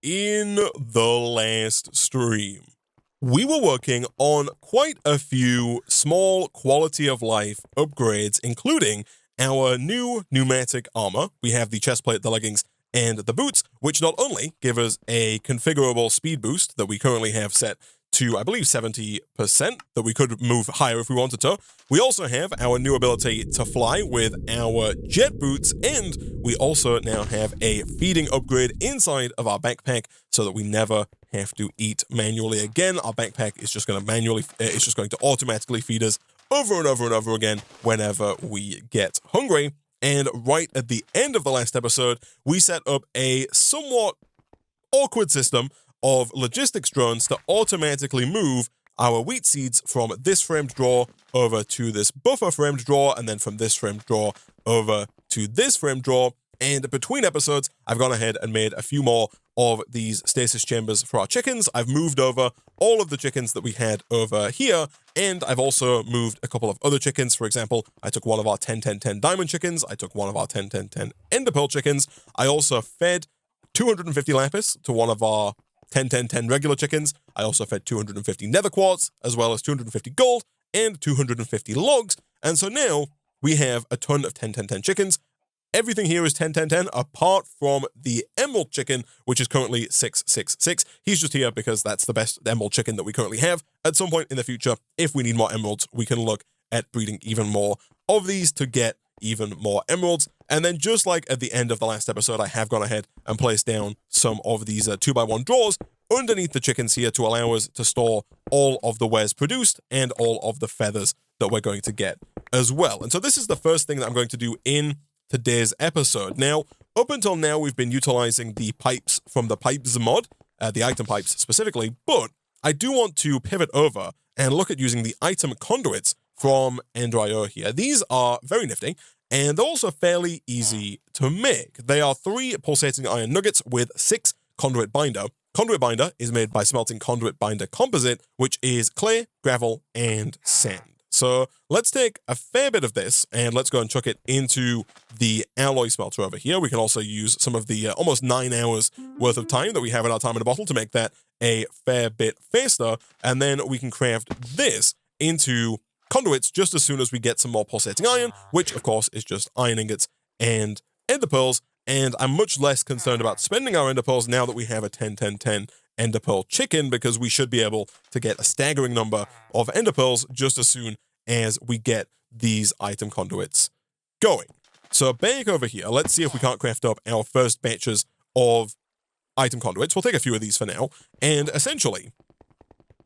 in the last stream, we were working on quite a few small quality of life upgrades, including our new pneumatic armor. We have the chestplate, the leggings, and the boots, which not only give us a configurable speed boost that we currently have set to, I believe, 70%, that we could move higher if we wanted to. We also have our new ability to fly with our jet boots, and we also now have a feeding upgrade inside of our backpack so that we never have to eat manually again. Our backpack is just going to automatically feed us over and over and over again whenever we get hungry. And right at the end of the last episode, we set up a somewhat awkward system of logistics drones to automatically move our wheat seeds from this framed drawer over to this buffer framed drawer, and then from this framed drawer over to this framed drawer. And between episodes, I've gone ahead and made a few more of these stasis chambers for our chickens. I've moved over all of the chickens that we had over here, and I've also moved a couple of other chickens. For example, I took one of our 10-10-10 diamond chickens. I took one of our 10-10-10 ender pearl chickens. I also fed 250 lapis to one of our 10-10-10 regular chickens. I also fed 250 nether quartz, as well as 250 gold and 250 logs. And so now we have a ton of 10-10-10 chickens. Everything here is 10-10-10, apart from the emerald chicken, which is currently 666. He's just here because that's the best emerald chicken that we currently have. At some point in the future, if we need more emeralds, we can look at breeding even more of these to get even more emeralds. And then just like at the end of the last episode, I have gone ahead and placed down some of these 2x1 drawers underneath the chickens here to allow us to store all of the wares produced and all of the feathers that we're going to get as well. And so this is the first thing that I'm going to do in today's episode. Now, up until now, we've been utilizing the pipes from the pipes mod, the item pipes specifically, but I do want to pivot over and look at using the item conduits from Ender.io here. These are very nifty, and they're also fairly easy to make. They are 3 pulsating iron nuggets with 6 conduit binder. Conduit binder is made by smelting conduit binder composite, which is clay, gravel, and sand. So let's take a fair bit of this and let's go and chuck it into the alloy smelter over here. We can also use some of the almost 9 hours worth of time that we have in our time in a bottle to make that a fair bit faster. And then we can craft this into conduits just as soon as we get some more pulsating iron, which of course is just iron ingots and ender pearls. And I'm much less concerned about spending our ender pearls now that we have a 10-10-10 ender pearl chicken, because we should be able to get a staggering number of ender pearls just as soon as we get these item conduits going. So back over here, let's see if we can't craft up our first batches of item conduits. We'll take a few of these for now. And essentially,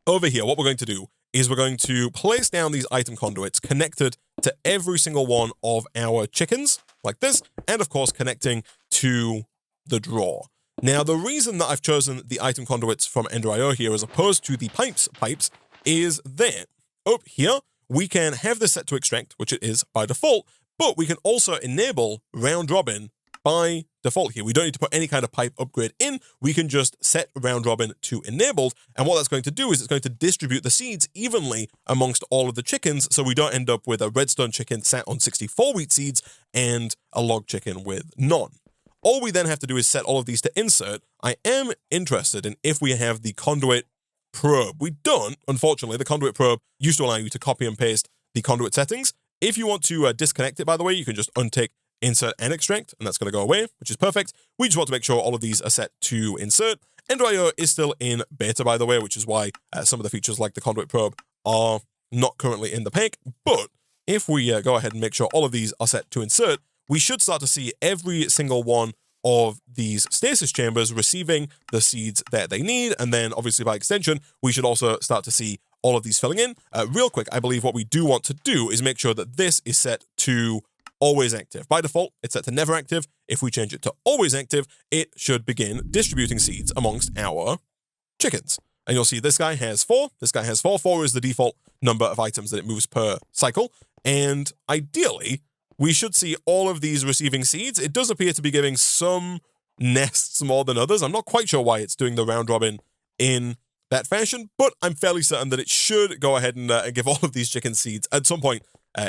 over here, what we're going to do is we're going to place down these item conduits connected to every single one of our chickens, like this, and of course connecting to the drawer. Now, the reason that I've chosen the item conduits from Ender.io here as opposed to the pipes is that up here, we can have this set to extract, which it is by default, but we can also enable round robin by default here. We don't need to put any kind of pipe upgrade in. We can just set round robin to enabled. And what that's going to do is it's going to distribute the seeds evenly amongst all of the chickens, so we don't end up with a redstone chicken sat on 64 wheat seeds and a log chicken with none. All we then have to do is set all of these to insert. I am interested in if we have the conduit probe. We don't, unfortunately. The conduit probe used to allow you to copy and paste the conduit settings. If you want to disconnect it, by the way, you can just untick insert and extract, and that's going to go away, which is perfect. We just want to make sure all of these are set to insert. Ender.io is still in beta, by the way, which is why some of the features like the conduit probe are not currently in the pack. But if we go ahead and make sure all of these are set to insert, we should start to see every single one of these stasis chambers receiving the seeds that they need. And then obviously by extension, we should also start to see all of these filling in. Real quick, I believe what we do want to do is make sure that this is set to always active. By default, it's set to never active. If we change it to always active, it should begin distributing seeds amongst our chickens. And you'll see this guy has 4. This guy has 4. 4 is the default number of items that it moves per cycle. And ideally, we should see all of these receiving seeds. It does appear to be giving some nests more than others. I'm not quite sure why it's doing the round robin in that fashion, but I'm fairly certain that it should go ahead and give all of these chicken seeds at some point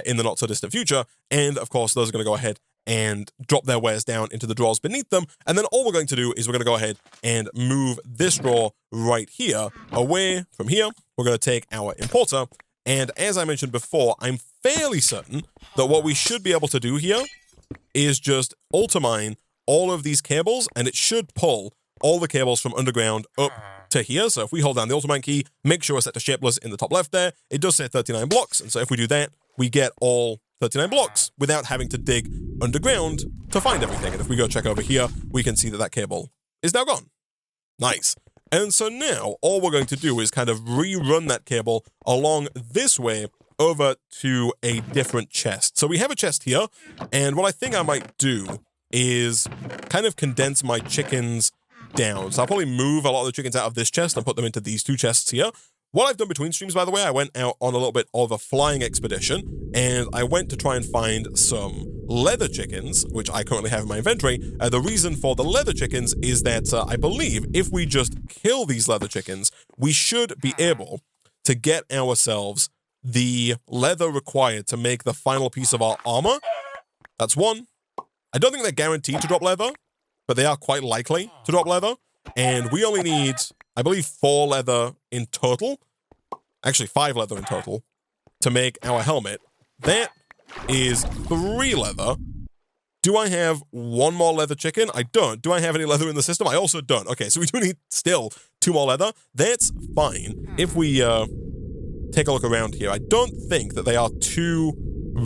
in the not so distant future. And of course, those are going to go ahead and drop their wares down into the drawers beneath them. And then all we're going to do is we're going to go ahead and move this drawer right here away from here. We're going to take our importer. And as I mentioned before, I'm fairly certain that what we should be able to do here is just ultimine all of these cables, and it should pull all the cables from underground up to here. So if we hold down the ultimine key, make sure it's set to shapeless in the top left there, it does say 39 blocks. And so if we do that, we get all 39 blocks without having to dig underground to find everything. And if we go check over here, we can see that that cable is now gone. Nice. And so now all we're going to do is kind of rerun that cable along this way over to a different chest. So we have a chest here, and what I think I might do is kind of condense my chickens down. So I'll probably move a lot of the chickens out of this chest and put them into these two chests here. What I've done between streams, by the way, I went out on a little bit of a flying expedition, and I went to try and find some leather chickens, which I currently have in my inventory. The reason for the leather chickens is that I believe if we just kill these leather chickens, we should be able to get ourselves the leather required to make the final piece of our armor. That's one. I don't think they're guaranteed to drop leather, but they are quite likely to drop leather. And we only need, I believe, 4 leather in total. Actually, 5 leather in total to make our helmet. That is 3 leather. Do I have 1 more leather chicken? I don't. Do I have any leather in the system? I also don't. Okay, so we do need still 2 more leather. That's fine. If we take a look around here, I don't think that they are too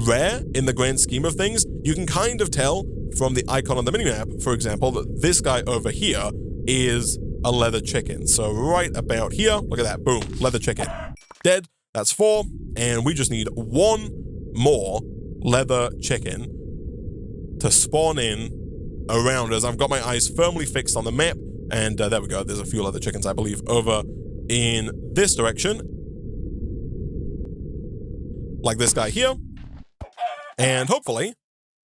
rare in the grand scheme of things. You can kind of tell from the icon on the minimap, for example, that this guy over here is a leather chicken. So right about here, look at that, boom, leather chicken. Dead, that's 4, and we just need 1 more leather chicken to spawn in around us. I've got my eyes firmly fixed on the map, and there we go, there's a few leather chickens, I believe, over in this direction. Like this guy here. And hopefully,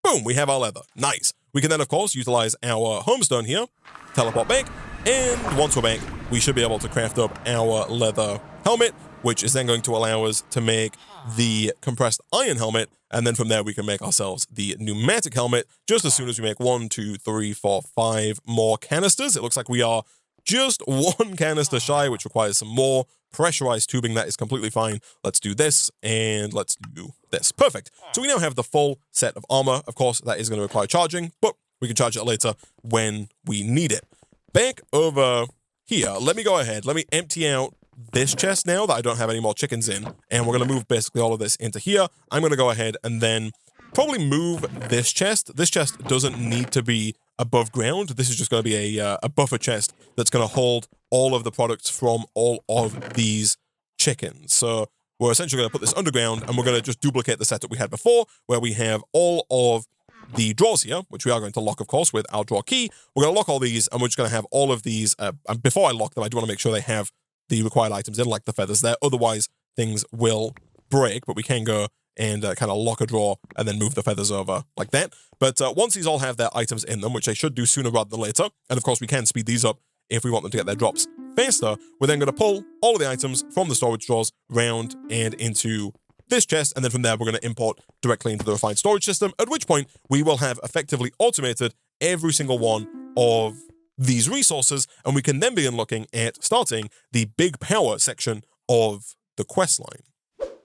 boom, we have our leather. Nice. We can then, of course, utilize our homestone here, teleport back, and once we're back, we should be able to craft up our leather helmet, which is then going to allow us to make the compressed iron helmet, and then from there we can make ourselves the pneumatic helmet just as soon as we make 1, 2, 3, 4, 5 more canisters. It looks like we are just 1 canister shy, which requires some more pressurized tubing. That is completely fine. Let's do this, and let's do this. Perfect. So we now have the full set of armor. Of course, that is going to require charging, but we can charge it later when we need it. Back over here, let me go ahead. Let me empty out this chest now that I don't have any more chickens in, and we're going to move basically all of this into here. I'm going to go ahead and then probably move this chest. This chest doesn't need to be above ground. This is just going to be a buffer chest that's going to hold all of the products from all of these chickens. So we're essentially going to put this underground, and we're going to just duplicate the setup we had before, where we have all of the drawers here, which we are going to lock, of course, with our drawer key. We're going to lock all these, and we're just going to have all of these. And before I lock them, I do want to make sure they have the required items in, like the feathers there. Otherwise, things will break, but we can go and kind of lock a drawer and then move the feathers over like that. But once these all have their items in them, which they should do sooner rather than later, and of course we can speed these up if we want them to get their drops faster, we're then going to pull all of the items from the storage drawers round and into this chest, and then from there we're going to import directly into the refined storage system, at which point we will have effectively automated every single one of these resources, and we can then begin looking at starting the big power section of the quest line.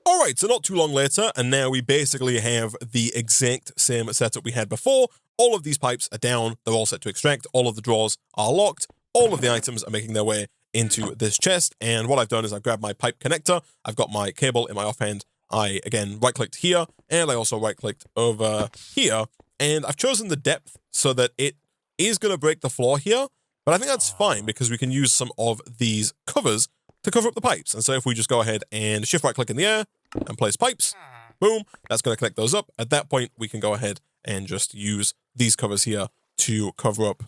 Alright, so not too long later, and now we basically have the exact same setup we had before. All of these pipes are down, they're all set to extract, all of the drawers are locked, all of the items are making their way into this chest, and what I've done is I've grabbed my pipe connector, I've got my cable in my offhand, I, again, right-clicked here, and I also right-clicked over here, and I've chosen the depth so that it is going to break the floor here, but I think that's fine because we can use some of these covers to cover up the pipes. And so if we just go ahead and shift right click in the air and place pipes, boom, that's going to connect those up. At that point, we can go ahead and just use these covers here to cover up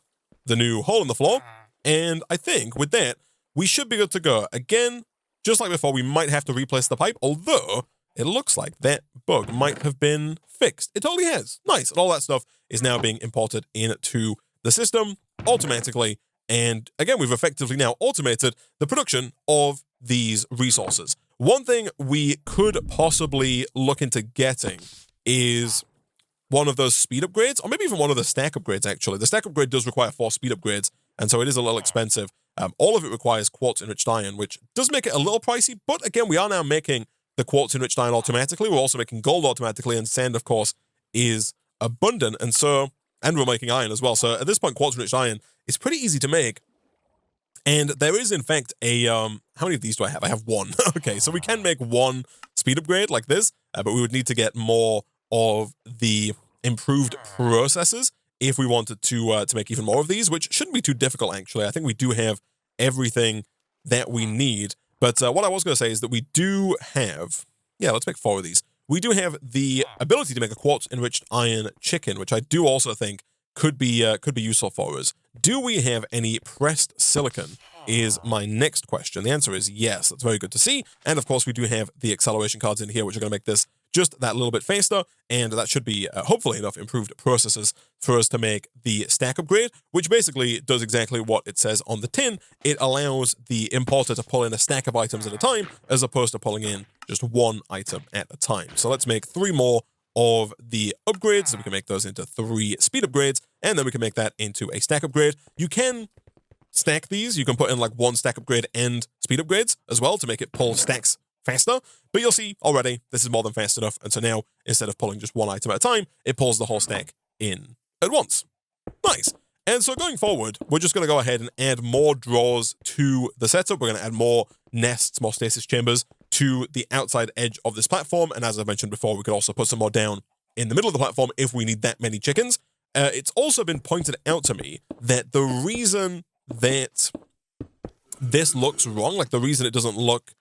the new hole in the floor. And I think with that, we should be good to go. Again, just like before, we might have to replace the pipe, although it looks like that bug might have been fixed. It totally has. Nice. And all that stuff is now being imported into the system automatically. And again, we've effectively now automated the production of these resources. One thing we could possibly look into getting is one of those speed upgrades, or maybe even one of the stack upgrades, actually. The stack upgrade does require 4 speed upgrades, and so it is a little expensive. All of it requires quartz-enriched iron, which does make it a little pricey, but again, we are now making the quartz-enriched iron automatically. We're also making gold automatically, and sand, of course, is abundant, and we're making iron as well. So at this point, quartz-enriched iron is pretty easy to make. And there is, in fact, a, how many of these do I have? I have 1. Okay, so we can make 1 speed upgrade like this, but we would need to get more of the improved processes if we wanted to make even more of these, which shouldn't be too difficult, actually. I think we do have everything that we need. But what I was going to say is that we do have, let's make 4 of these. We do have the ability to make a quartz-enriched iron chicken, which I do also think could be useful for us. Do we have any pressed silicon is my next question. The answer is yes. That's very good to see. And of course, we do have the acceleration cards in here, which are going to make this just that little bit faster, and that should be hopefully enough improved processes for us to make the stack upgrade, which basically does exactly what it says on the tin. It allows the importer to pull in a stack of items at a time, as opposed to pulling in just 1 item at a time. So let's make 3 more of the upgrades, so we can make those into 3 speed upgrades, and then we can make that into a stack upgrade. You can stack these. You can put in like 1 stack upgrade and speed upgrades as well to make it pull stacks faster, but you'll see already this is more than fast enough, and so now instead of pulling just 1 item at a time, it pulls the whole stack in at once. Nice. And so going forward, we're just going to go ahead and add more drawers to the setup. We're going to add more nests, more stasis chambers to the outside edge of this platform, and as I mentioned before, we could also put some more down in the middle of the platform if we need that many chickens. It's also been pointed out to me that the reason that this looks wrong, like the reason it doesn't look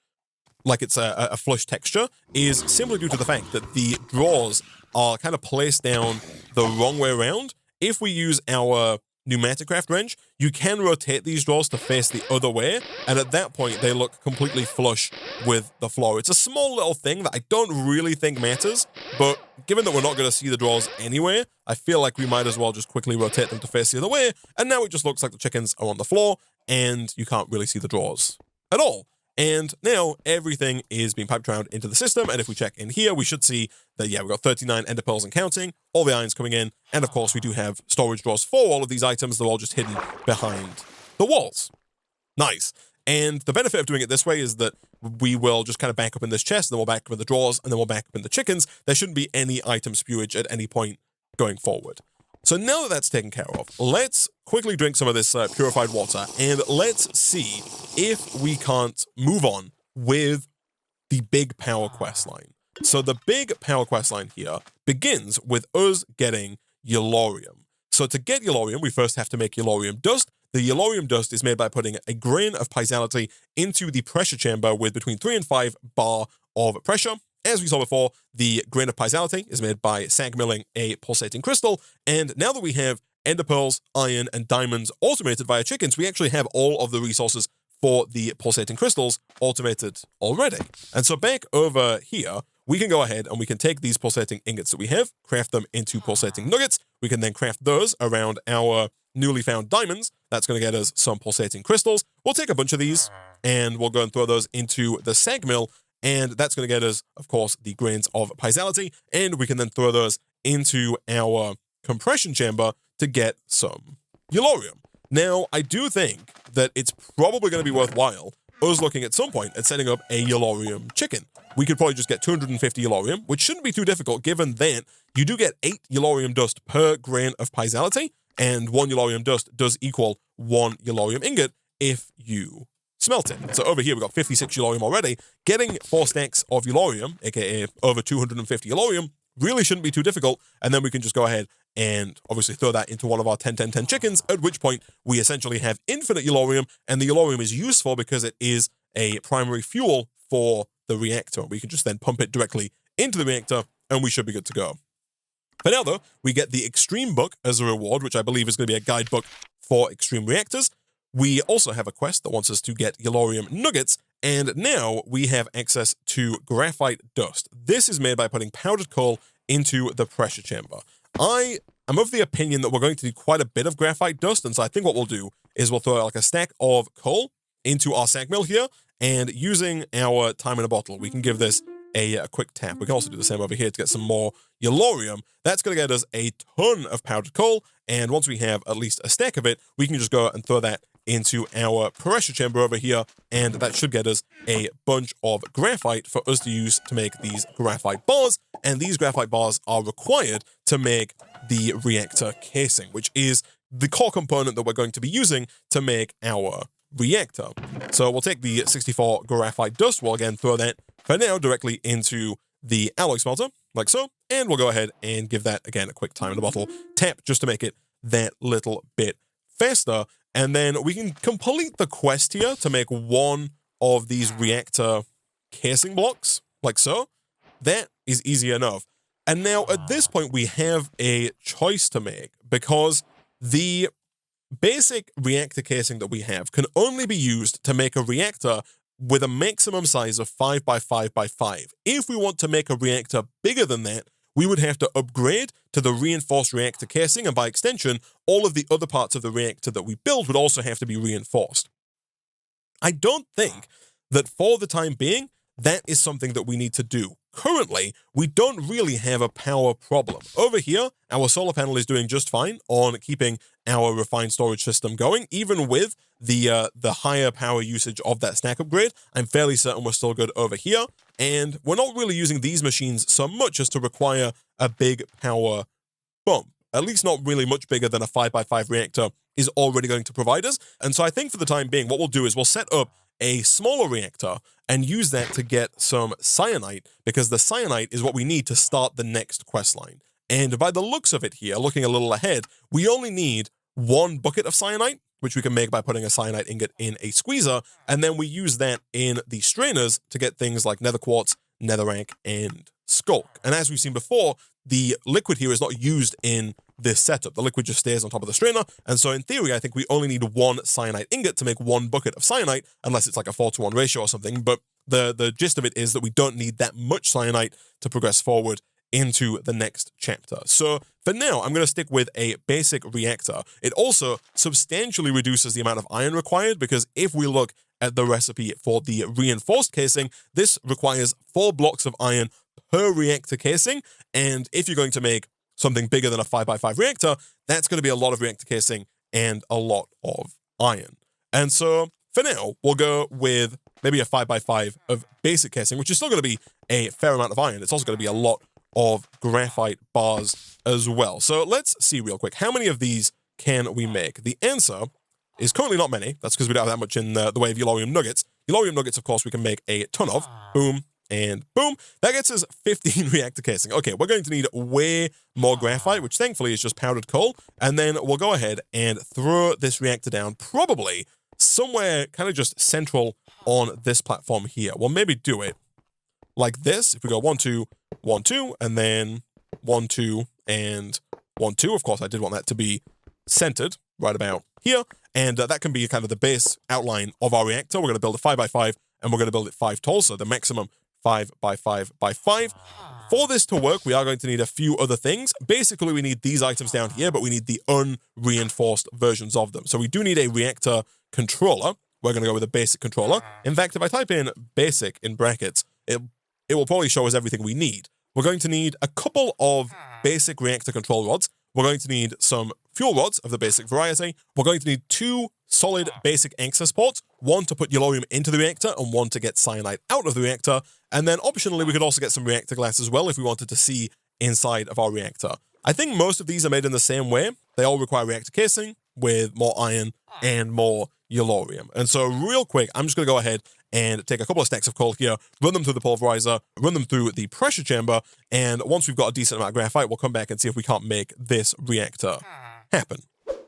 like it's a flush texture, is simply due to the fact that the drawers are kind of placed down the wrong way around. If we use our pneumatic craft wrench, you can rotate these drawers to face the other way, and at that point they look completely flush with the floor. It's a small little thing that I don't really think matters, but given that we're not going to see the drawers anyway, I feel like we might as well just quickly rotate them to face the other way, and now it just looks like the chickens are on the floor, and you can't really see the drawers at all. And now everything is being piped around into the system, and if we check in here, we should see that, we've got 39 ender pearls and counting, all the irons coming in, and of course we do have storage drawers for all of these items. They're all just hidden behind the walls. Nice. And the benefit of doing it this way is that we will just kind of back up in this chest, then we'll back up in the drawers, and then we'll back up in the chickens. There shouldn't be any item spewage at any point going forward. So now that that's taken care of, let's quickly drink some of this purified water, and let's see if we can't move on with the big power quest line. So the big power quest line here begins with us getting yellorium. So to get yellorium, we first have to make yellorium dust. The yellorium dust is made by putting a grain of pisality into the pressure chamber with between 3 and 5 bar of pressure. As we saw before, the grain of pisality is made by sag milling a pulsating crystal, and now that we have ender pearls, iron, and diamonds automated via chickens, we actually have all of the resources for the pulsating crystals automated already. And so back over here, we can go ahead and we can take these pulsating ingots that we have, craft them into pulsating nuggets. We can then craft those around our newly found diamonds. That's going to get us some pulsating crystals. We'll take a bunch of these, and we'll go and throw those into the sag mill, and that's going to get us, of course, the grains of pisality, and we can then throw those into our compression chamber to get some yellorium. Now, I do think that it's probably going to be worthwhile us looking at some point at setting up a yellorium chicken. We could probably just get 250 yellorium, which shouldn't be too difficult given that you do get 8 yellorium dust per grain of pisality, and 1 yellorium dust does equal 1 yellorium ingot if you smelt it. So over here, we've got 56 yellorium already. Getting 4 stacks of yellorium, aka over 250 yellorium, really shouldn't be too difficult, and then we can just go ahead and obviously throw that into one of our 10-10-10 chickens, at which point we essentially have infinite yellorium, and the yellorium is useful because it is a primary fuel for the reactor. We can just then pump it directly into the reactor, and we should be good to go. For now, though, we get the Extreme Book as a reward, which I believe is going to be a guidebook for extreme reactors. We also have a quest that wants us to get yellorium nuggets, and now we have access to graphite dust. This is made by putting powdered coal into the pressure chamber. I am of the opinion that we're going to need quite a bit of graphite dust, and so I think what we'll do is we'll throw like a stack of coal into our sag mill here, and using our time in a bottle, we can give this a quick tap. We can also do the same over here to get some more yellorium. That's going to get us a ton of powdered coal, and once we have at least a stack of it, we can just go and throw that into our pressure chamber over here, and that should get us a bunch of graphite for us to use to make these graphite bars, and these graphite bars are required to make the reactor casing, which is the core component that we're going to be using to make our reactor. So we'll take the 64 graphite dust, we'll again throw that for now directly into the alloy smelter, like so, and we'll go ahead and give that, again, a quick time in the bottle tap just to make it that little bit faster, and then we can complete the quest here to make one of these reactor casing blocks, like so. That is easy enough. And now, at this point, we have a choice to make, because the basic reactor casing that we have can only be used to make a reactor with a maximum size of 5 by 5 by 5. If we want to make a reactor bigger than that, we would have to upgrade to the reinforced reactor casing, and by extension, all of the other parts of the reactor that we build would also have to be reinforced. I don't think that for the time being, that is something that we need to do. Currently, we don't really have a power problem. Over here, our solar panel is doing just fine on keeping our refined storage system going, even with the higher power usage of that stack upgrade. I'm fairly certain we're still good over here, and we're not really using these machines so much as to require a big power bump. At least not really much bigger than a 5 by 5 reactor is already going to provide us. And so I think for the time being, what we'll do is we'll set up a smaller reactor and use that to get some cyanite, because the cyanite is what we need to start the next quest line. And by the looks of it here, looking a little ahead, we only need 1 bucket of cyanite, which we can make by putting a cyanite ingot in a squeezer, and then we use that in the strainers to get things like nether quartz, netherrack, and skulk. And as we've seen before, the liquid here is not used in this setup. The liquid just stays on top of the strainer, and so in theory, I think we only need 1 cyanite ingot to make 1 bucket of cyanite, unless it's like a 4-to-1 ratio or something, but the gist of it is that we don't need that much cyanite to progress forward into the next chapter. So for now, I'm going to stick with a basic reactor. It also substantially reduces the amount of iron required, because if we look at the recipe for the reinforced casing, this requires 4 blocks of iron per reactor casing, and if you're going to make something bigger than a 5 by 5 reactor, that's going to be a lot of reactor casing and a lot of iron. And so for now, we'll go with maybe a 5 by 5 of basic casing, which is still going to be a fair amount of iron. It's also going to be a lot of graphite bars as well. So let's see real quick. How many of these can we make? The answer is currently not many. That's because we don't have that much in the way of yellorium nuggets. Yellorium nuggets, of course, we can make a ton of. Boom. And boom, that gets us 15 reactor casing. Okay, we're going to need way more graphite, which thankfully is just powdered coal. And then we'll go ahead and throw this reactor down, probably somewhere kind of just central on this platform here. We'll maybe do it like this. If we go 1, 2, 1, 2, and then 1, 2, and 1, 2. Of course, I did want that to be centered right about here. And that can be kind of the base outline of our reactor. We're going to build a 5 by 5, and we're going to build it 5 tall, so the maximum 5 by 5 by 5. For this to work, we are going to need a few other things. Basically, we need these items down here, but we need the unreinforced versions of them. So we do need a reactor controller. We're going to go with a basic controller. In fact, if I type in basic in brackets, it will probably show us everything we need. We're going to need a couple of basic reactor control rods. We're going to need some fuel rods of the basic variety. We're going to need 2 solid basic access ports, 1 to put yellorium into the reactor and 1 to get cyanide out of the reactor. And then optionally, we could also get some reactor glass as well if we wanted to see inside of our reactor. I think most of these are made in the same way. They all require reactor casing with more iron and more yellorium. And so real quick, I'm just going to go ahead and take a couple of stacks of coal here, run them through the pulverizer, run them through the pressure chamber, and once we've got a decent amount of graphite, we'll come back and see if we can't make this reactor happen.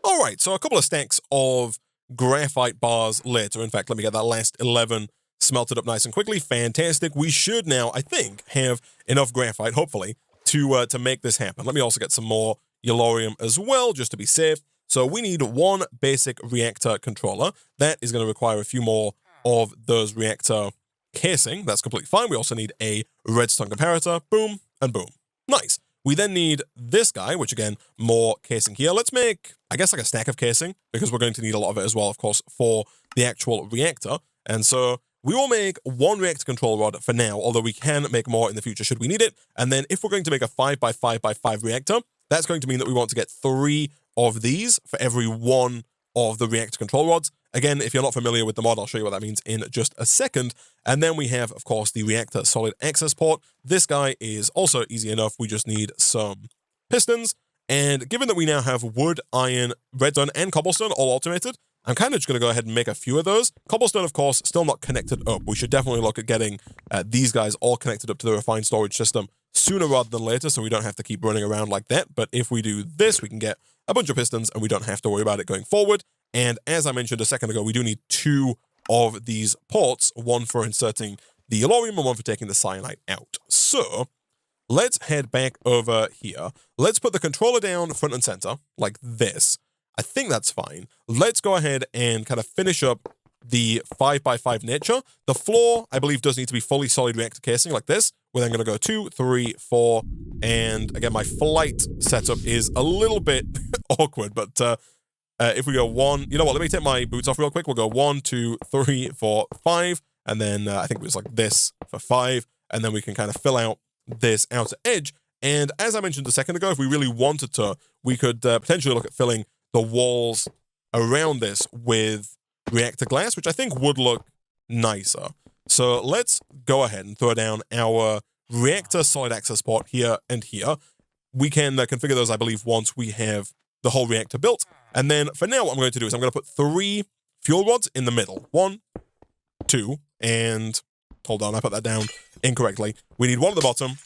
All right, so a couple of stacks of graphite bars later. In fact, let me get that last 11 smelted up nice and quickly. Fantastic. We should now, I think, have enough graphite, hopefully, to make this happen. Let me also get some more yellorium as well, just to be safe. So we need 1 basic reactor controller. That is going to require a few more of those reactor casing. That's completely fine. We also need a redstone comparator. Boom and boom. Nice. We then need this guy, which again, more casing here. Let's make, I guess, like a stack of casing, because we're going to need a lot of it as well, of course, for the actual reactor. And so we will make one reactor control rod for now, although we can make more in the future should we need it. And then if we're going to make a 5x5x5 reactor, that's going to mean that we want to get 3 of these for every one of the reactor control rods. Again, if you're not familiar with the mod, I'll show you what that means in just a second. And then we have, of course, the reactor solid access port. This guy is also easy enough. We just need some pistons. And given that we now have wood, iron, redstone, and cobblestone all automated, I'm kind of just going to go ahead and make a few of those. Cobblestone, of course, still not connected up. We should definitely look at getting these guys all connected up to the refined storage system sooner rather than later, so we don't have to keep running around like that. But if we do this, we can get a bunch of pistons, and we don't have to worry about it going forward. And as I mentioned a second ago, we do need 2 of these ports, one for inserting the yellorium and one for taking the cyanide out. So let's head back over here. Let's put the controller down front and center like this. I think that's fine. Let's go ahead and kind of finish up the 5x5 nature. The floor, I believe, does need to be fully solid reactor casing like this. We're then going to go 2, 3, 4. And again, my flight setup is a little bit awkward, but if we go 1, you know what, let me take my boots off real quick. We'll go 1, 2, 3, 4, 5. And then I think it was like this for 5. And then we can kind of fill out this outer edge. And as I mentioned a second ago, if we really wanted to, we could potentially look at filling the walls around this with reactor glass, which I think would look nicer. So let's go ahead and throw down our reactor solid access port here and here. We can configure those, I believe, once we have the whole reactor built. And then for now, what I'm going to do is I'm going to put 3 fuel rods in the middle. 1, 2, and hold on, I put that down incorrectly. We need 1 at the bottom,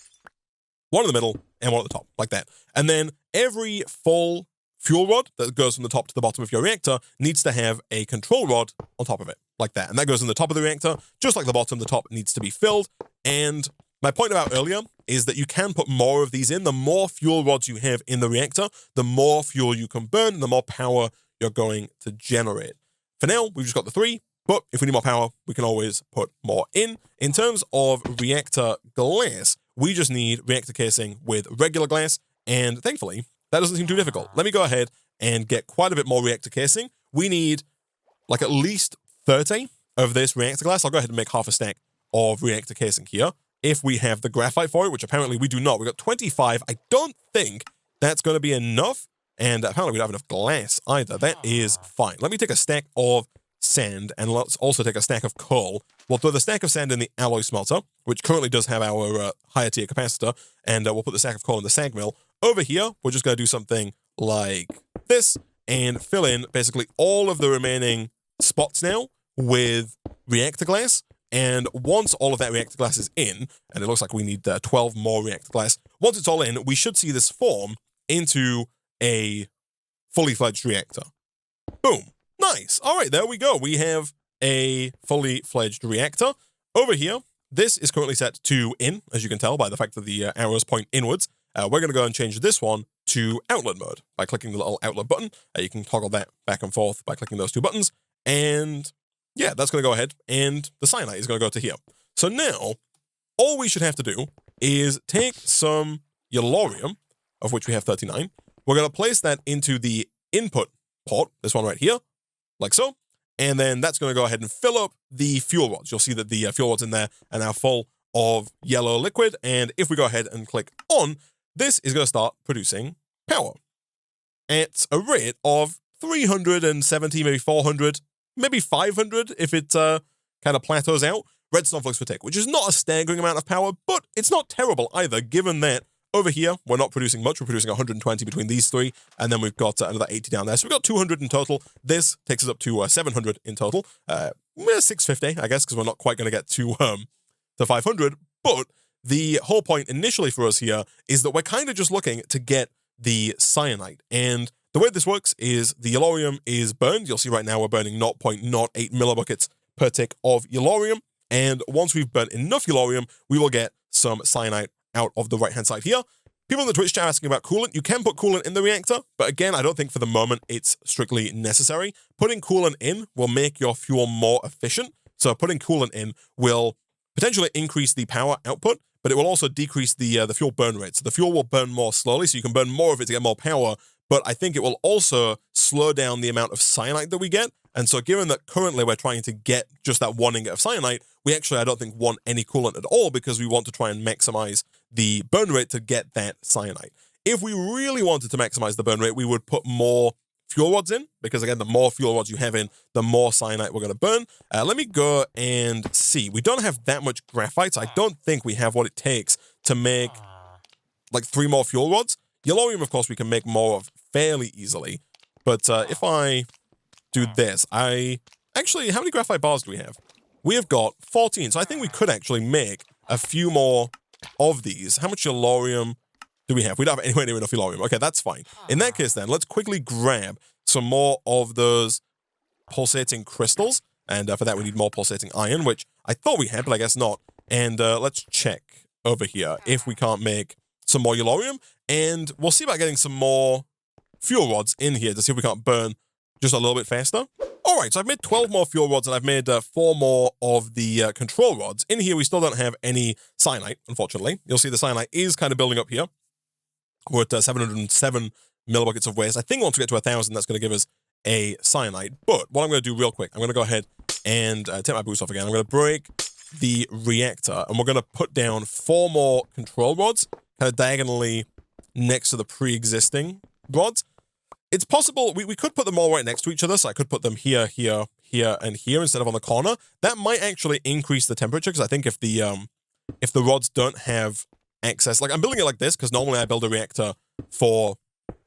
1 in the middle, and 1 at the top, like that. And then every full fuel rod that goes from the top to the bottom of your reactor needs to have a control rod on top of it, like that. And that goes in the top of the reactor, just like the bottom, the top needs to be filled. And my point about earlier is that you can put more of these in. The more fuel rods you have in the reactor, the more fuel you can burn, and the more power you're going to generate. For now, we've just got the 3, but if we need more power, we can always put more in. In terms of reactor glass, we just need reactor casing with regular glass, and thankfully, that doesn't seem too difficult. Let me go ahead and get quite a bit more reactor casing. We need like at least 30 of this reactor glass. I'll go ahead and make half a stack of reactor casing here. If we have the graphite for it, which apparently we do not. We've got 25. I don't think that's going to be enough. And apparently we don't have enough glass either. That is fine. Let me take a stack of sand, and let's also take a stack of coal. We'll throw the stack of sand in the alloy smelter, which currently does have our higher tier capacitor, and we'll put the stack of coal in the sag mill. Over here, we're just going to do something like this and fill in basically all of the remaining spots now with reactor glass. And once all of that reactor glass is in, and it looks like we need 12 more reactor glass, once it's all in, we should see this form into a fully fledged reactor. Boom. Nice. All right, there we go. We have a fully fledged reactor. Over here, this is currently set to in, as you can tell by the fact that the arrows point inwards. We're going to go and change this one to outlet mode by clicking the little outlet button. You can toggle that back and forth by clicking those 2 buttons. And yeah, that's going to go ahead, and the cyanide is going to go to here. So now, all we should have to do is take some yellorium, of which we have 39. We're going to place that into the input port, this one right here, like so. And then that's going to go ahead and fill up the fuel rods. You'll see that the fuel rods in there are now full of yellow liquid. And if we go ahead and click on, this is going to start producing power at a rate of 370, maybe 400, maybe 500 if it kind of plateaus out. Redstone flux per tick, which is not a staggering amount of power, but it's not terrible either, given that over here, we're not producing much. We're producing 120 between these 3, and then we've got another 80 down there. So we've got 200 in total. This takes us up to 700 in total. 650, I guess, because we're not quite going to get to 500. But the whole point initially for us here is that we're kind of just looking to get the cyanide. And the way this works is the yellorium is burned. You'll see right now we're burning 0.08 millibuckets per tick of yellorium. And once we've burnt enough yellorium, we will get some cyanide out of the right-hand side here. People in the Twitch chat asking about coolant. You can put coolant in the reactor, but again, I don't think for the moment it's strictly necessary. Putting coolant in will make your fuel more efficient. So putting coolant in will potentially increase the power output, but it will also decrease the fuel burn rate. So the fuel will burn more slowly, so you can burn more of it to get more power, but I think it will also slow down the amount of cyanide that we get, And so given that currently we're trying to get just that 1 ingot of cyanite, we actually, I don't think, want any coolant at all because we want to try and maximize the burn rate to get that cyanite. If we really wanted to maximize the burn rate, we would put more fuel rods in, because again, the more fuel rods you have in, the more cyanite we're going to burn. Let me go and see. We don't have that much graphite, so I don't think we have what it takes to make like 3 more fuel rods. Yellorium, of course, we can make more of fairly easily. But if I do this, actually, how many graphite bars do we have? We have got 14, so I think we could actually make a few more of these. How much yellorium do we have? We don't have anywhere near enough yellorium. Okay, that's fine. In that case, then, let's quickly grab some more of those pulsating crystals. And for that, we need more pulsating iron, which I thought we had, but I guess not. And let's check over here if we can't make some more yellorium. And we'll see about getting some more fuel rods in here to see if we can't burn just a little bit faster. All right, so I've made 12 more fuel rods, and I've made 4 more of the control rods. In here, we still don't have any cyanite, unfortunately. You'll see the cyanite is kind of building up here. We're at 707 millibuckets of waste. I think once we get to 1,000, that's going to give us a cyanite. But what I'm going to do real quick, I'm going to go ahead and take my boost off again. I'm going to break the reactor, and we're going to put down 4 more control rods, kind of diagonally next to the pre-existing rods. It's possible, we could put them all right next to each other, so I could put them here, here, here, and here instead of on the corner. That might actually increase the temperature, because I think if the rods don't have access, like I'm building it like this, because normally I build a reactor for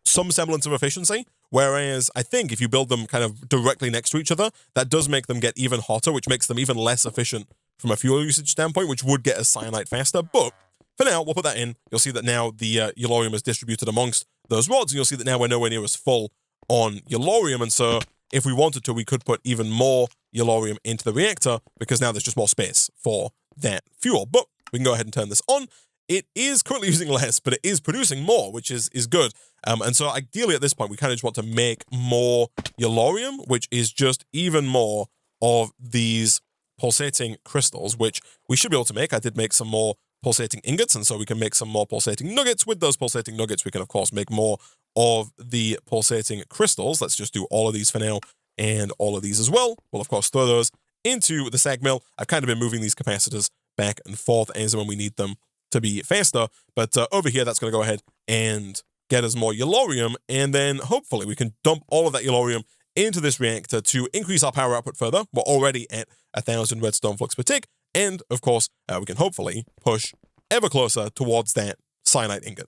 some semblance of efficiency, whereas I think if you build them kind of directly next to each other, that does make them get even hotter, which makes them even less efficient from a fuel usage standpoint, which would get us cyanite faster. But for now, we'll put that in. You'll see that now the yellorium is distributed amongst those rods, and you'll see that now we're nowhere near as full on yellorium, and so if we wanted to, we could put even more yellorium into the reactor, because now there's just more space for that fuel. But we can go ahead and turn this on. It is currently using less, but it is producing more, which is good. And so ideally at this point, we kind of just want to make more yellorium, which is just even more of these pulsating crystals, which we should be able to make. I did make some more pulsating ingots, and so we can make some more pulsating nuggets. With those pulsating nuggets, we can, of course, make more of the pulsating crystals. Let's just do all of these for now, and all of these as well. We'll, of course, throw those into the sag mill. I've kind of been moving these capacitors back and forth as and when we need them to be faster, but over here, that's going to go ahead and get us more yellorium, and then hopefully we can dump all of that yellorium into this reactor to increase our power output further. We're already at 1,000 redstone flux per tick, and of course, we can hopefully push ever closer towards that cyanite ingot.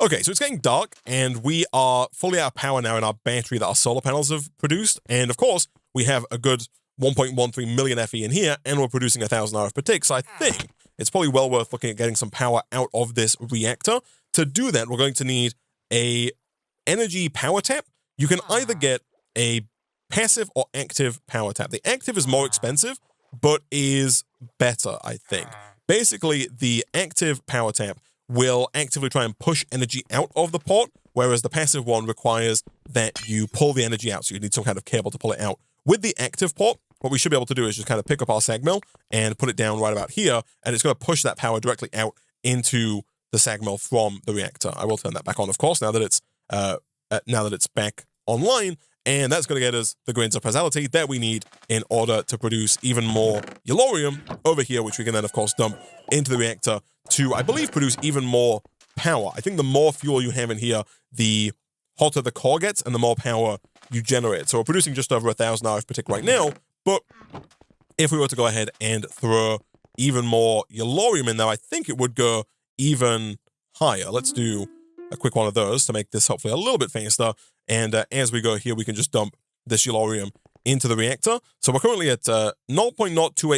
Okay, so it's getting dark, and we are fully out of power now in our battery that our solar panels have produced, and of course, we have a good 1.13 million FE in here, and we're producing 1,000 RF per tick, so I think it's probably well worth looking at getting some power out of this reactor. To do that, we're going to need a energy power tap. You can either get a passive or active power tap. The active is more expensive, but is better, I think. Basically, the active power tap will actively try and push energy out of the port, whereas the passive one requires that you pull the energy out, so you need some kind of cable to pull it out. With the active port, what we should be able to do is just kind of pick up our sag mill and put it down right about here, and it's going to push that power directly out into the sag mill from the reactor. I will turn that back on, of course, now that it's back online, and that's going to get us the grains of causality that we need in order to produce even more yellorium over here, which we can then, of course, dump into the reactor to, I believe, produce even more power. I think the more fuel you have in here, the hotter the core gets and the more power you generate. So we're producing just over 1,000 RF per tick right now, but if we were to go ahead and throw even more yellorium in there, I think it would go even higher. Let's do a quick one of those to make this hopefully a little bit faster. And as we go here, we can just dump this yellorium into the reactor. So we're currently at 0.028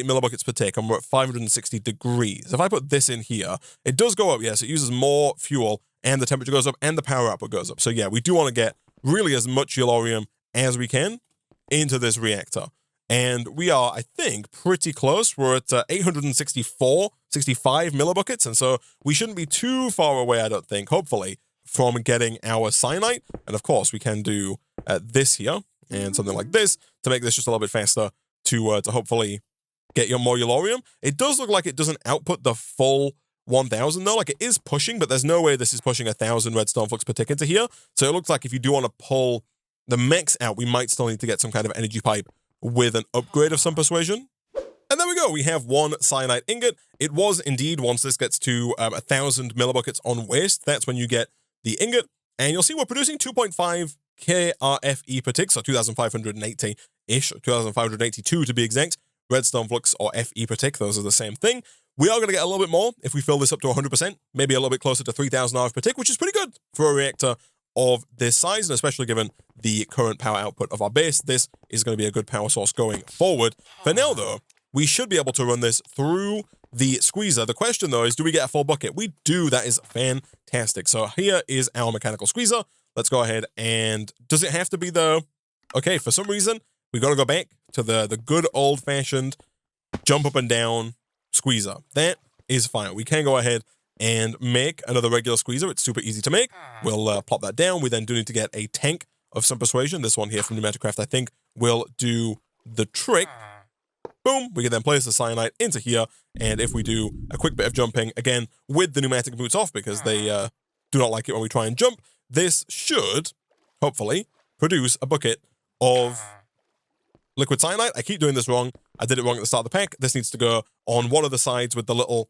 millibuckets per tick, and we're at 560 degrees. If I put this in here, it does go up, yes. It uses more fuel, and the temperature goes up, and the power output goes up. So yeah, we do want to get really as much yellorium as we can into this reactor. And we are, I think, pretty close. We're at 65 millibuckets, and so we shouldn't be too far away, I don't think, hopefully, from getting our cyanite. And of course, we can do this here and something like this to make this just a little bit faster to hopefully get your more yellorium. It does look like it doesn't output the full 1,000 though. Like, it is pushing, but there's no way this is pushing 1,000 redstone flux per tick into here. So it looks like if you do want to pull the max out, we might still need to get some kind of energy pipe with an upgrade of some persuasion. And there we go. We have one cyanide ingot. It was indeed, once this gets to 1,000 millibuckets on waste, that's when you get the ingot. And you'll see we're producing 2.5 KRFE per tick, so 2,580-ish, 2,582 to be exact. Redstone flux or FE per tick, those are the same thing. We are going to get a little bit more if we fill this up to 100%, maybe a little bit closer to 3,000 RF per tick, which is pretty good for a reactor of this size, and especially given the current power output of our base, this is going to be a good power source going forward. For now, though, we should be able to run this through the squeezer. The question, though, is do we get a full bucket? We do. That is fantastic. So here is our mechanical squeezer. Let's go ahead and... Does it have to be the... Okay, for some reason, we got to go back to the good old-fashioned jump up and down squeezer. That is fine. We can go ahead and make another regular squeezer. It's super easy to make. We'll plop that down. We then do need to get a tank of some persuasion. This one here from Pneumaticraft, I think, will do the trick. Boom, we can then place the cyanide into here, and if we do a quick bit of jumping, again, with the pneumatic boots off, because they do not like it when we try and jump, this should, hopefully, produce a bucket of liquid cyanide. I keep doing this wrong. I did it wrong at the start of the pack. This needs to go on one of the sides with the little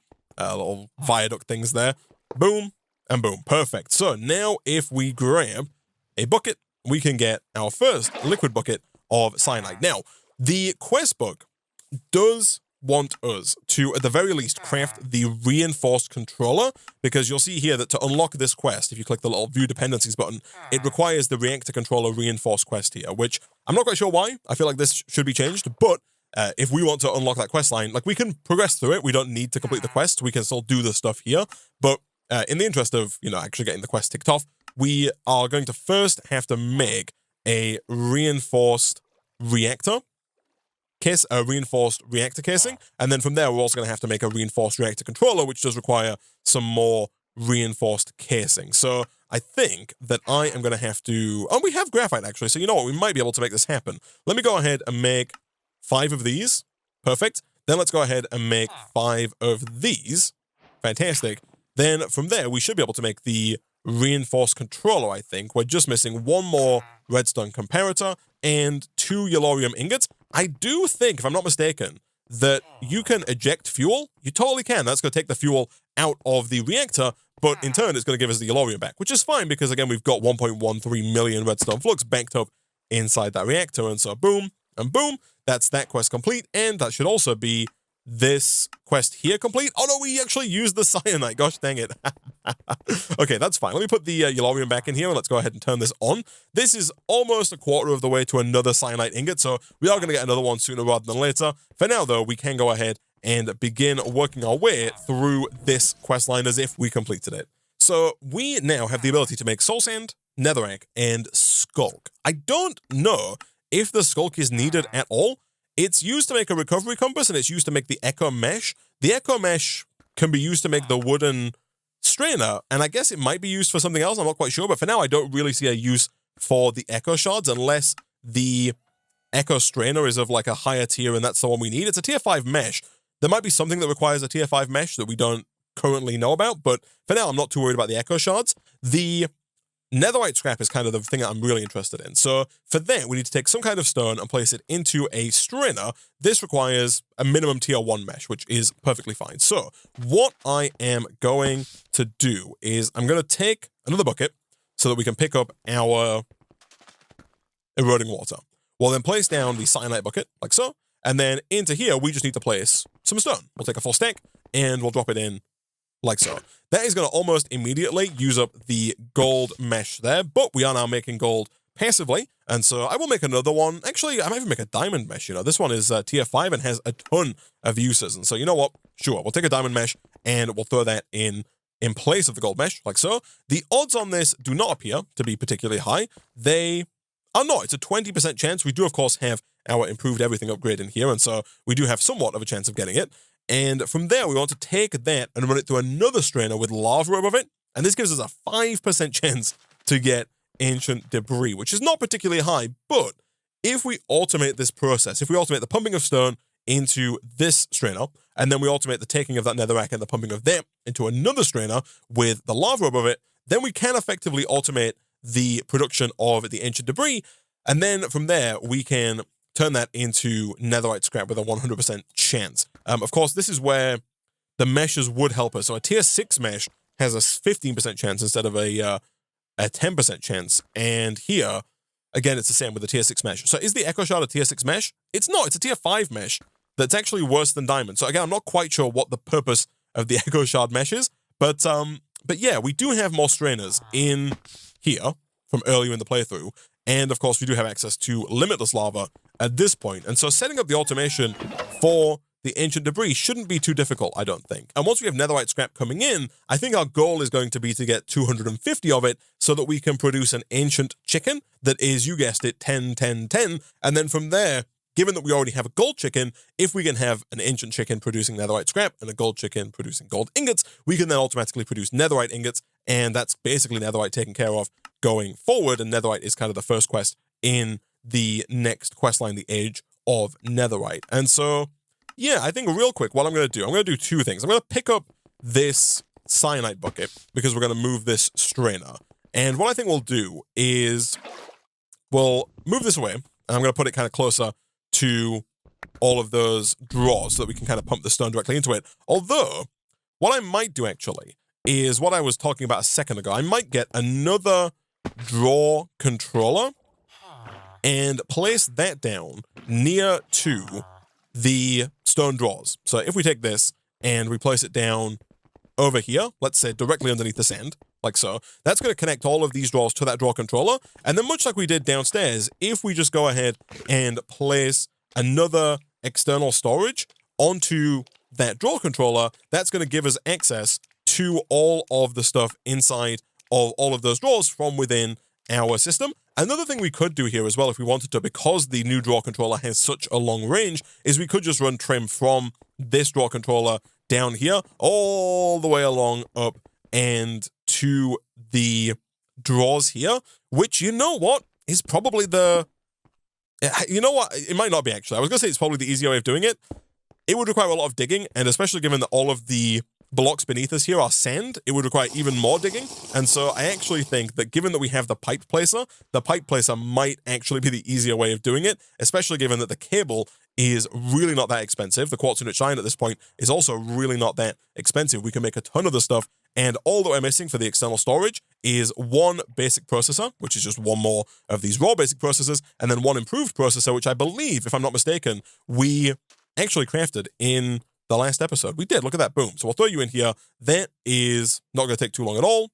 viaduct things there. Boom, and boom. Perfect. So now if we grab a bucket, we can get our first liquid bucket of cyanide. Now, the quest book does want us to, at the very least, craft the reinforced controller, because you'll see here that to unlock this quest, if you click the little view dependencies button, it requires the reactor controller reinforced quest here, which I'm not quite sure why. I feel like this should be changed, but if we want to unlock that quest line, like, we can progress through it. We don't need to complete the quest. We can still do the stuff here, but in the interest of, actually getting the quest ticked off, we are going to first have to make a reinforced reactor case, a reinforced reactor casing, and then from there we're also going to have to make a reinforced reactor controller, which does require some more reinforced casing. So I think that I am going to have to... Oh, we have graphite, actually, so you know what? We might be able to make this happen. Let me go ahead and make 5 of these. Perfect. Then let's go ahead and make 5 of these. Fantastic. Then from there, we should be able to make the reinforced controller, I think. We're just missing 1 more redstone comparator and 2 yellorium ingots. I do think, if I'm not mistaken, that you can eject fuel. You totally can. That's going to take the fuel out of the reactor, but in turn, it's going to give us the yellorium back, which is fine because, again, we've got 1.13 million redstone flux backed up inside that reactor. And so boom and boom, that's that quest complete. And that should also be this quest here complete. Oh no, we actually used the cyanide. Gosh dang it. Okay, that's fine. Let me put the yellorium back in here and let's go ahead and turn this on. This is almost a quarter of the way to another cyanide ingot, so we are going to get another one sooner rather than later. For now, though, we can go ahead and begin working our way through this quest line as if we completed it. So we now have the ability to make soul sand, netherrack, and skulk. I don't know if the skulk is needed at all. It's used to make a recovery compass, and it's used to make the echo mesh. The echo mesh can be used to make the wooden strainer, and I guess it might be used for something else. I'm not quite sure, but for now, I don't really see a use for the echo shards unless the echo strainer is of like a higher tier, and that's the one we need. It's a tier 5 mesh. There might be something that requires a tier 5 mesh that we don't currently know about, but for now, I'm not too worried about the echo shards. The netherite scrap is kind of the thing that I'm really interested in. So for that, we need to take some kind of stone and place it into a strainer. This requires a minimum tier 1 mesh, which is perfectly fine. So what I am going to do is I'm going to take another bucket so that we can pick up our eroding water. We'll then place down the cyanide bucket, like so. And then into here, we just need to place some stone. We'll take a full stack and we'll drop it in like so. That is going to almost immediately use up the gold mesh there, but we are now making gold passively, and so I will make another one. Actually, I might even make a diamond mesh, This one is tier 5 and has a ton of uses, and so you know what? Sure, we'll take a diamond mesh, and we'll throw that in place of the gold mesh, like so. The odds on this do not appear to be particularly high. They are not. It's a 20% chance. We do, of course, have our improved everything upgrade in here, and so we do have somewhat of a chance of getting it. And from there, we want to take that and run it through another strainer with lava above it. And this gives us a 5% chance to get ancient debris, which is not particularly high. But if we automate this process, if we automate the pumping of stone into this strainer, and then we automate the taking of that netherrack and the pumping of that into another strainer with the lava above it, then we can effectively automate the production of the ancient debris. And then from there, we can turn that into netherite scrap with a 100% chance. Of course, this is where the meshes would help us. So a tier 6 mesh has a 15% chance instead of a 10% chance. And here, again, it's the same with the tier 6 mesh. So is the Echo Shard a tier 6 mesh? It's not. It's a tier 5 mesh that's actually worse than Diamond. So again, I'm not quite sure what the purpose of the Echo Shard mesh is. But yeah, we do have more strainers in here from earlier in the playthrough. And of course, we do have access to limitless lava at this point. And so setting up the automation for the ancient debris shouldn't be too difficult, I don't think. And once we have netherite scrap coming in, I think our goal is going to be to get 250 of it so that we can produce an ancient chicken that is, you guessed it, 10, 10, 10. And then from there, given that we already have a gold chicken, if we can have an ancient chicken producing netherite scrap and a gold chicken producing gold ingots, we can then automatically produce netherite ingots. And that's basically netherite taken care of going forward. And netherite is kind of the first quest in the next quest line, the Age of Netherite. And so, yeah, I think real quick, what I'm going to do two things. I'm going to pick up this cyanide bucket because we're going to move this strainer. And what I think we'll do is we'll move this away. And I'm going to put it kind of closer to all of those drawers so that we can kind of pump the stone directly into it. Although, what I might do actually is what I was talking about a second ago. I might get another drawer controller and place that down near to the stone drawers. So if we take this and we place it down over here, let's say directly underneath the sand, like so, that's going to connect all of these drawers to that drawer controller. And then much like we did downstairs, if we just go ahead and place another external storage onto that drawer controller, that's going to give us access to all of the stuff inside of all of those drawers from within our system. Another thing we could do here as well if we wanted to, because the new drawer controller has such a long range, is we could just run trim from this drawer controller down here all the way along up and to the drawers here, which, you know what, is probably the... You know what? It might not be, actually. I was going to say it's probably the easier way of doing it. It would require a lot of digging, and especially given that all of the blocks beneath us here are sand, it would require even more digging. And so I actually think that given that we have the pipe placer might actually be the easier way of doing it, especially given that the cable is really not that expensive. The quartz unit shine at this point is also really not that expensive. We can make a ton of the stuff, and all that we're missing for the external storage is one basic processor, which is just one more of these raw basic processors, and then one improved processor, which I believe, if I'm not mistaken, we actually crafted in the last episode. We did. Look at that. Boom. So we'll throw you in here. That is not going to take too long at all.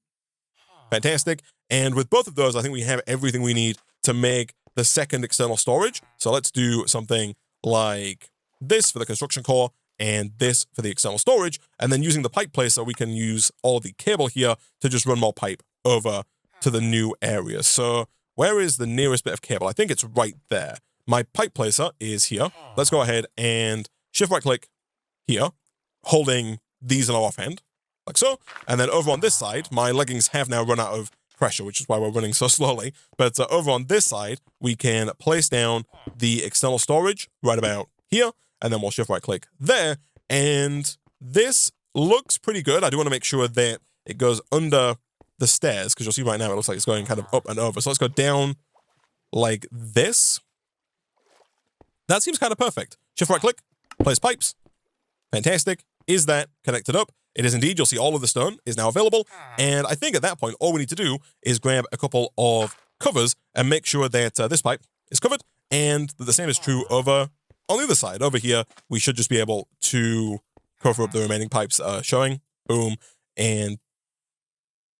Fantastic. And with both of those, I think we have everything we need to make the second external storage. So let's do something like this for the construction core and this for the external storage. And then using the pipe placer, we can use all the cable here to just run more pipe over to the new area. So where is the nearest bit of cable? I think it's right there. My pipe placer is here. Let's go ahead and shift right click here, holding these in our offhand, like so. And then over on this side, my leggings have now run out of pressure, which is why we're running so slowly. But over on this side, we can place down the external storage right about here, and then we'll shift right click there. And this looks pretty good. I do want to make sure that it goes under the stairs, because you'll see right now it looks like it's going kind of up and over. So let's go down like this. That seems kind of perfect. Shift right click, place pipes. Fantastic. Is that connected up? It is indeed. You'll see all of the stone is now available. And I think at that point, all we need to do is grab a couple of covers and make sure that this pipe is covered. And that the same is true over on the other side. Over here, we should just be able to cover up the remaining pipes showing. Boom. And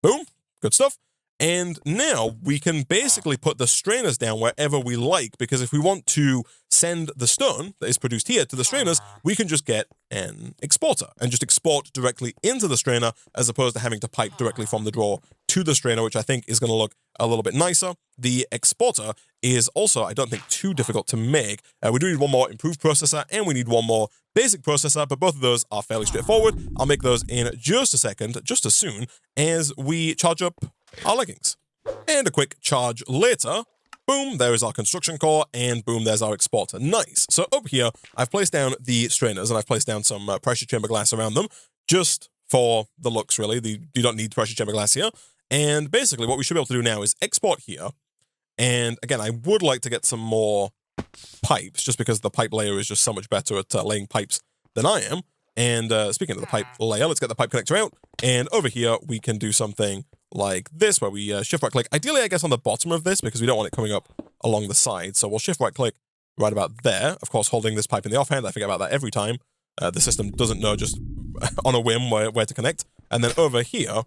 boom. Good stuff. And now we can basically put the strainers down wherever we like, because if we want to send the stone that is produced here to the strainers, we can just get an exporter and just export directly into the strainer as opposed to having to pipe directly from the drawer to the strainer, which I think is going to look a little bit nicer. The exporter is also, I don't think, too difficult to make. We do need one more improved processor and we need one more basic processor, but both of those are fairly straightforward. I'll make those in just a second, just as soon as we charge up our leggings. And a quick charge later, boom, there is our construction core, and boom, there's our exporter. Nice. So up here, I've placed down the strainers, and I've placed down some pressure chamber glass around them, just for the looks, really. You don't need pressure chamber glass here. And basically, what we should be able to do now is export here, And again, I would like to get some more pipes, just because the pipe layer is just so much better at laying pipes than I am. And speaking of the pipe layer, let's get the pipe connector out. And over here, we can do something like this, where we shift right click. Ideally, I guess on the bottom of this, because we don't want it coming up along the side. So we'll shift right click right about there. Of course, holding this pipe in the offhand. I forget about that every time. The system doesn't know just on a whim where to connect. And then over here,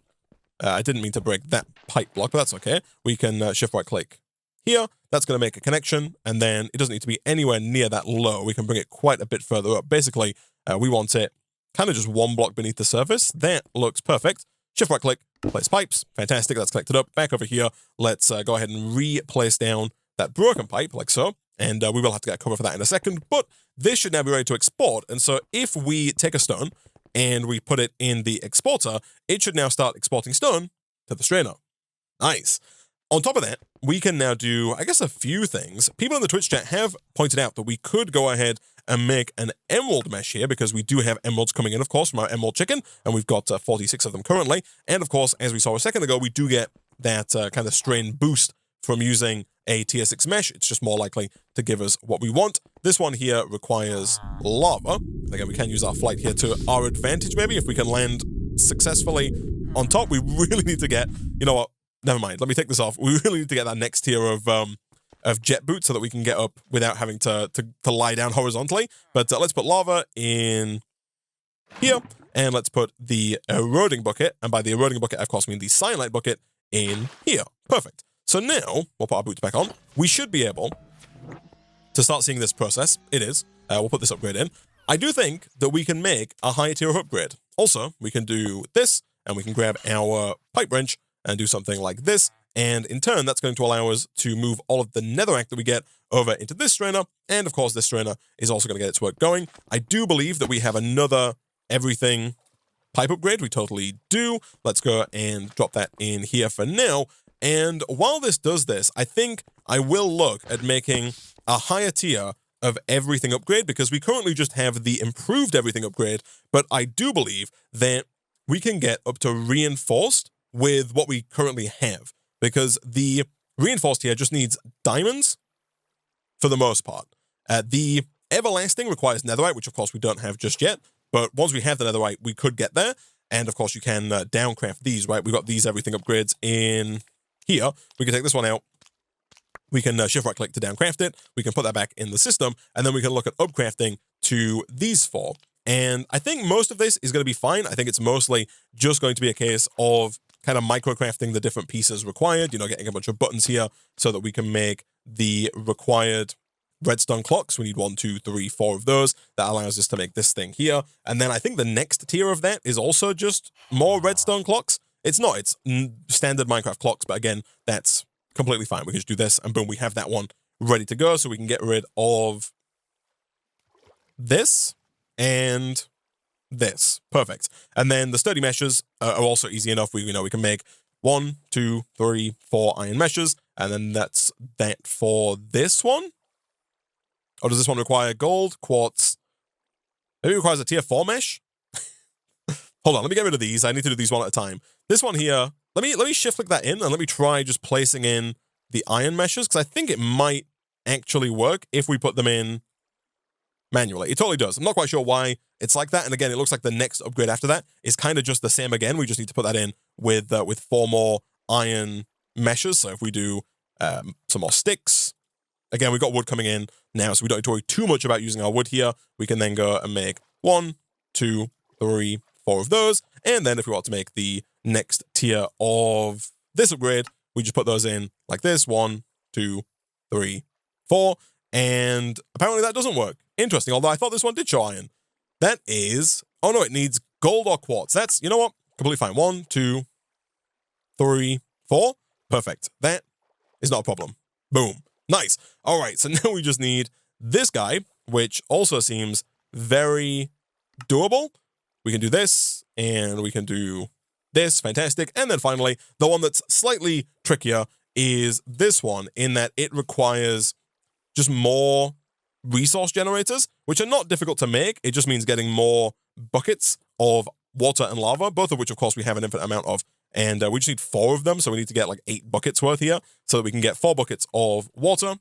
I didn't mean to break that pipe block, but that's okay. We can shift right click here. That's going to make a connection, and then it doesn't need to be anywhere near that low. We can bring it quite a bit further up. Basically, we want it kind of just one block beneath the surface. That looks perfect. Shift right click, place pipes. Fantastic, that's connected up. Back over here, let's go ahead and replace down that broken pipe, like so. And we will have to get a cover for that in a second, but this should now be ready to export. And so if we take a stone and we put it in the exporter, it should now start exporting stone to the strainer. Nice. On top of that, we can now do, I guess, a few things. People in the Twitch chat have pointed out that we could go ahead and make an emerald mesh here, because we do have emeralds coming in, of course, from our emerald chicken, and we've got 46 of them currently. And of course, as we saw a second ago, we do get that kind of strain boost from using a tier 6 mesh. It's just more likely to give us what we want. This one here requires lava. Again, we can use our flight here to our advantage, maybe, if we can land successfully on top. We really need to get, you know what? Never mind. Let me take this off. We really need to get that next tier of jet boots so that we can get up without having to lie down horizontally. But let's put lava in here, and let's put the eroding bucket. And by the eroding bucket, I of course mean the cyanide bucket in here. Perfect. So now we'll put our boots back on. We should be able to start seeing this process. It is. We'll put this upgrade in. I do think that we can make a higher tier of upgrade. Also, we can do this, and we can grab our pipe wrench and do something like this, and in turn, that's going to allow us to move all of the netherrack that we get over into this strainer, and of course, this strainer is also going to get its work going. I do believe that we have another everything pipe upgrade. We totally do. Let's go and drop that in here for now, and while this does this, I think I will look at making a higher tier of everything upgrade, because we currently just have the improved everything upgrade, but I do believe that we can get up to reinforced with what we currently have, because the reinforced here just needs diamonds for the most part. The everlasting requires netherite, which of course we don't have just yet, but once we have the netherite, we could get there. And of course you can downcraft these, right? We've got these everything upgrades in here. We can take this one out. We can shift right click to downcraft it. We can put that back in the system, and then we can look at upcrafting to these four. And I think most of this is going to be fine. I think it's mostly just going to be a case of kind of microcrafting the different pieces required, you know, getting a bunch of buttons here so that we can make the required redstone clocks. We need 1, 2, 3, 4 of those. That allows us to make this thing here. And then I think the next tier of that is also just more redstone clocks. It's not, it's standard Minecraft clocks, but again, that's completely fine. We can just do this, and boom, we have that one ready to go. So we can get rid of this and this. Perfect. And then the sturdy meshes are also easy enough. We know we can make 1, 2, 3, 4 iron meshes, and then that's that for this one. Or does this one require gold, quartz? Maybe it requires a tier 4 mesh. Hold on, let me get rid of these. I need to do these one at a time. This one here, let me shift click that in, and let me try just placing in the iron meshes, because I think it might actually work if we put them in manually. It totally does. I'm not quite sure why it's like that. And again, it looks like the next upgrade after that is kind of just the same again. We just need to put that in with 4 more iron meshes. So if we do some more sticks, again, we've got wood coming in now, so we don't need to worry too much about using our wood here. We can then go and make 1, 2, 3, 4 of those. And then if we want to make the next tier of this upgrade, we just put those in like this. 1, 2, 3, 4. And apparently that doesn't work. Interesting, although I thought this one did show iron. That is... Oh, no, it needs gold or quartz. That's, you know what? Completely fine. 1, 2, 3, 4. Perfect. That is not a problem. Boom. Nice. All right, so now we just need this guy, which also seems very doable. We can do this, and we can do this. Fantastic. And then finally, the one that's slightly trickier is this one, in that it requires just more resource generators, which are not difficult to make. It just means getting more buckets of water and lava, both of which, of course, we have an infinite amount of And we just need 4 of them, so we need to get like 8 buckets worth here, so that we can get 4 buckets of water.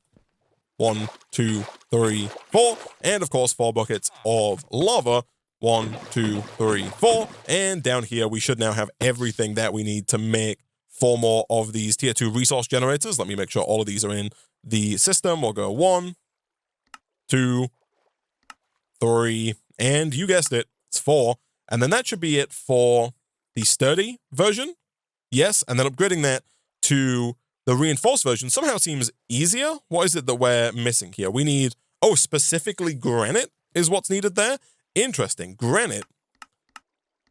1, 2, 3, 4. And of course, 4 buckets of lava. 1, 2, 3, 4. And down here, we should now have everything that we need to make 4 more of these tier 2 resource generators. Let me make sure all of these are in the system. We'll go 1, 2, 3, and you guessed it, it's 4. And then that should be it for the sturdy version. Yes, and then upgrading that to the reinforced version somehow seems easier. What is it that we're missing here? We need, specifically granite is what's needed there. Interesting. Granite,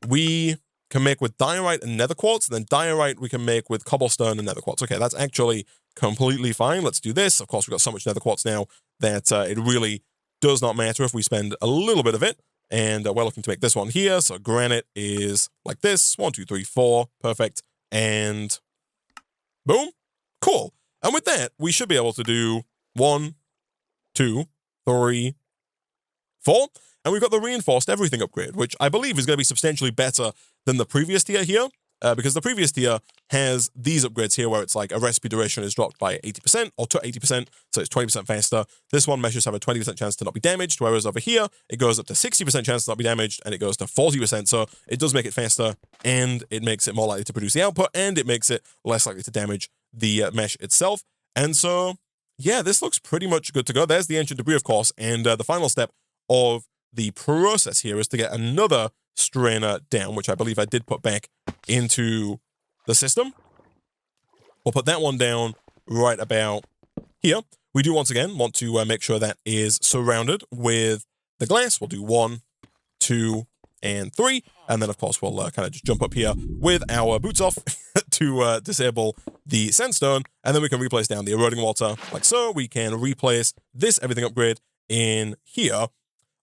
we can make with diorite and nether quartz, and then diorite we can make with cobblestone and nether quartz. Okay, that's actually completely fine. Let's do this. Of course, we've got so much nether quartz now that it really does not matter if we spend a little bit of it. And we're looking to make this one here. So granite is like this. 1, 2, 3, 4. Perfect. And boom. Cool. And with that, we should be able to do 1, 2, 3, 4. And we've got the reinforced everything upgrade, which I believe is going to be substantially better than the previous tier here. Because the previous tier has these upgrades here where it's like a recipe duration is dropped by 80% or to 80%, so it's 20% faster. This one meshes have a 20% chance to not be damaged, whereas over here, it goes up to 60% chance to not be damaged, and it goes to 40%, so it does make it faster, and it makes it more likely to produce the output, and it makes it less likely to damage the mesh itself. And so, yeah, this looks pretty much good to go. There's the ancient debris, of course, and the final step of the process here is to get another strainer down, which I believe I did put back into the system. We'll put that one down right about here. We do once again want to make sure that is surrounded with the glass. We'll do 1, 2, and 3. And then, of course, we'll kind of just jump up here with our boots off to disable the sandstone. And then we can replace down the eroding water like so. We can replace this everything upgrade in here.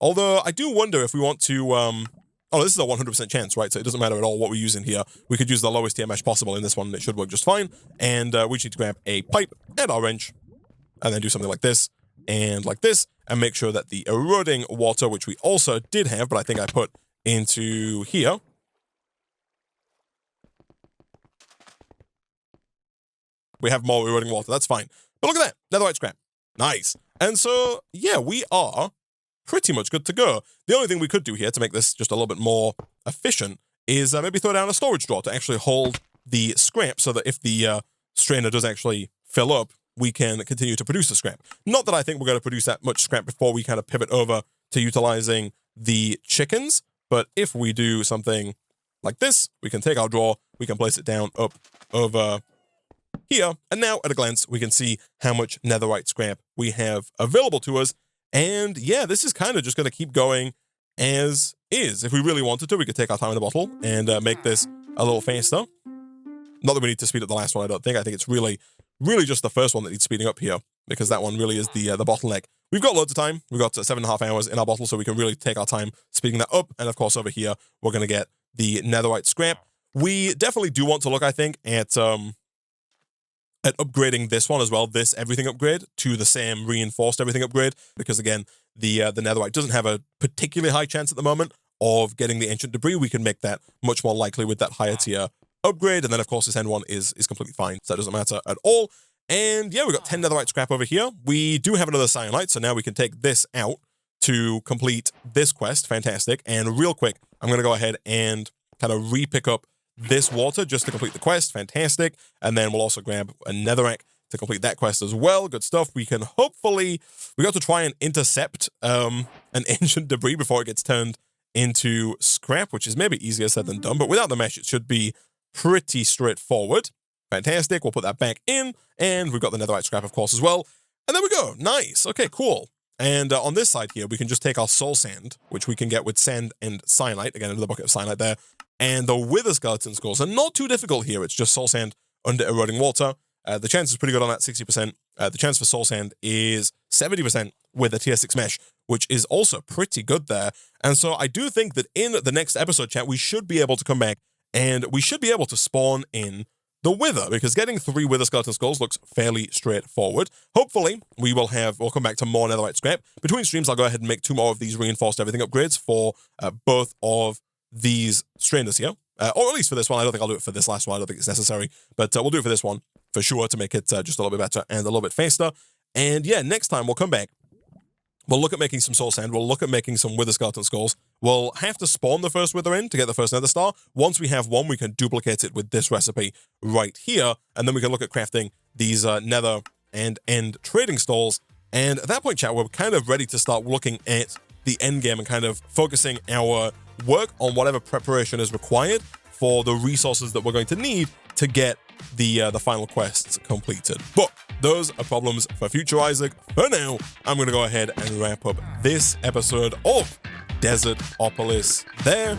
Although I do wonder if we want to... this is a 100% chance, right? So it doesn't matter at all what we use in here. We could use the lowest tier mesh possible in this one. It should work just fine. And we just need to grab a pipe and our wrench. And then do something like this and like this. And make sure that the eroding water, which we also did have, but I think I put into here. We have more eroding water. That's fine. But look at that. Netherite scrap. Nice. And so, yeah, we are pretty much good to go. The only thing we could do here to make this just a little bit more efficient is maybe throw down a storage drawer to actually hold the scrap so that if the strainer does actually fill up, we can continue to produce the scrap. Not that I think we're going to produce that much scrap before we kind of pivot over to utilizing the chickens, but if we do something like this, we can take our drawer, we can place it down up over here, and now at a glance, we can see how much netherite scrap we have available to us. And yeah, this is kind of just going to keep going as is. If we really wanted to, we could take our time in the bottle and make this a little faster. Not that we need to speed up the last one, I don't think. I think it's really just the first one that needs speeding up here, because that one really is the bottleneck. We've got loads of time. We've got 7.5 hours in our bottle, so we can really take our time speeding that up. And of course, over here, we're going to get the netherite scrap. We definitely do want to look, I think, at upgrading this one as well, this everything upgrade, to the same reinforced everything upgrade, because again, the netherite doesn't have a particularly high chance at the moment of getting the ancient debris. We can make that much more likely with that higher tier upgrade, and then of course this end one is completely fine, so that doesn't matter at all. And yeah, we've got 10 netherite scrap over here. We do have another cyanite, so now we can take this out to complete this quest. Fantastic. And real quick, I'm going to go ahead and kind of re-pick up this water just to complete the quest. Fantastic. And then we'll also grab a netherrack to complete that quest as well. Good stuff. We can hopefully... We got to try and intercept an ancient debris before it gets turned into scrap, which is maybe easier said than done, but without the mesh, it should be pretty straightforward. Fantastic. We'll put that back in, and we've got the netherite scrap, of course, as well. And there we go. Nice. Okay, cool. And on this side here, we can just take our soul sand, which we can get with sand and cyanite. Again, another bucket of cyanite there. And the wither skeleton skulls are not too difficult here. It's just soul sand under eroding water. The chance is pretty good on that, 60%. The chance for soul sand is 70% with a tier 6 mesh, which is also pretty good there. And so I do think that in the next episode, chat, we should be able to come back and we should be able to spawn in the wither, because getting 3 wither skeleton skulls looks fairly straightforward. Hopefully, we'll come back to more netherite scrap. Between streams, I'll go ahead and make 2 more of these reinforced everything upgrades for both of these strainers here. Or at least for this one. I don't think I'll do it for this last one. I don't think it's necessary. But we'll do it for this one for sure to make it just a little bit better and a little bit faster. And yeah, next time we'll come back. We'll look at making some soul sand. We'll look at making some wither skeleton skulls. We'll have to spawn the first wither in to get the first nether star. Once we have one, we can duplicate it with this recipe right here. And then we can look at crafting these nether and end trading stalls. And at that point, chat, we're kind of ready to start looking at the end game and kind of focusing our work on whatever preparation is required for the resources that we're going to need to get the final quests completed. But those are problems for future Isaac. For now, I'm going to go ahead and wrap up this episode of Desertopolis there.